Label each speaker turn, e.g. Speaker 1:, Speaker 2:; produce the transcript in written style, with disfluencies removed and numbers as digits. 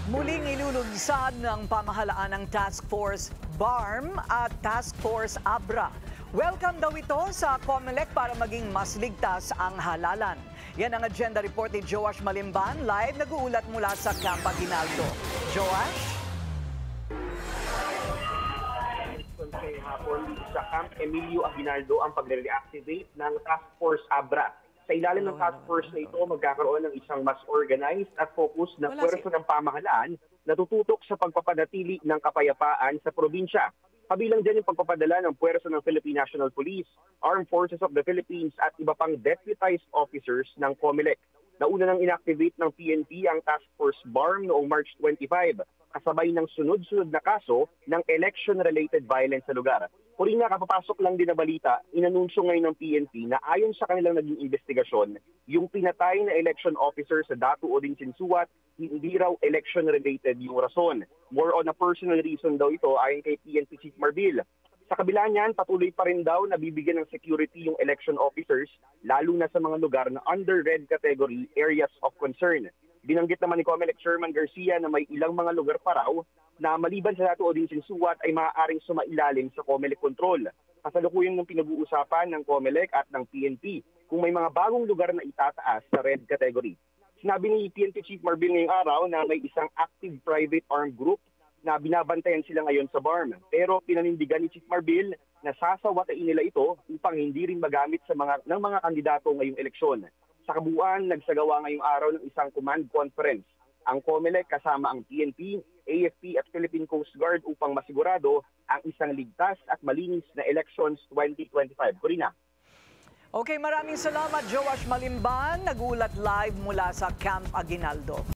Speaker 1: Muling ilulunsad ng pamahalaan ng Task Force BARM at Task Force ABRA. Welcome daw ito sa COMELEC para maging mas ligtas ang halalan. Yan ang agenda report ni Joash Malimban, live nag-uulat mula sa Camp Aguinaldo. Joash?
Speaker 2: Hapon sa Camp Emilio Aguinaldo ang pagre-reactivate ng Task Force ABRA. Sa ilalim ng task force na ito, magkakaroon ng isang mas organized at focus na pwersa ng pamahalaan na tututok sa pagpapanatili ng kapayapaan sa probinsya. Kabilang dyan yung pagpapadala ng pwersa ng Philippine National Police, Armed Forces of the Philippines at iba pang deputized officers ng COMELEC. Nauna nang inactivate ng PNP ang Task Force BARM noong March 25, kasabay ng sunod-sunod na kaso ng election-related violence sa lugar. Kuring na kapapasok lang din na balita, inanunsyo ngayon ng PNP na ayon sa kanilang naging investigasyon, yung pinatay na election officer sa Datu Odin Sinsuat, hindi raw election-related yung rason. More on a personal reason daw ito ayon kay PNP Chief Marbil. Sa kabila niyan, patuloy pa rin daw na bibigyan ng security yung election officers, lalo na sa mga lugar na under red category areas of concern. Binanggit naman ni COMELEC Chairman Garcia na may ilang mga lugar pa raw na maliban sa Datu Odin Sinsuat ay maaaring sumailalim sa COMELEC control. Kasalukuyan ng pinag-uusapan ng COMELEC at ng PNP kung may mga bagong lugar na itataas sa red category. Sinabi ni PNP Chief Marbil ngayong araw na may isang active private armed group na binabantayan sila ngayon sa BARM. Pero pinanindigan ni Chief Marbil na sasawatain nila ito upang hindi rin magamit ng mga kandidato ngayong eleksyon. Sa kabuuan, nagsagawa ngayong araw ng isang command conference ang COMELEC kasama ang PNP, AFP at Philippine Coast Guard upang masigurado ang isang ligtas at malinis na elections 2025. Corina.
Speaker 1: Okay, maraming salamat Joash Malimban, nagulat live mula sa Camp Aguinaldo.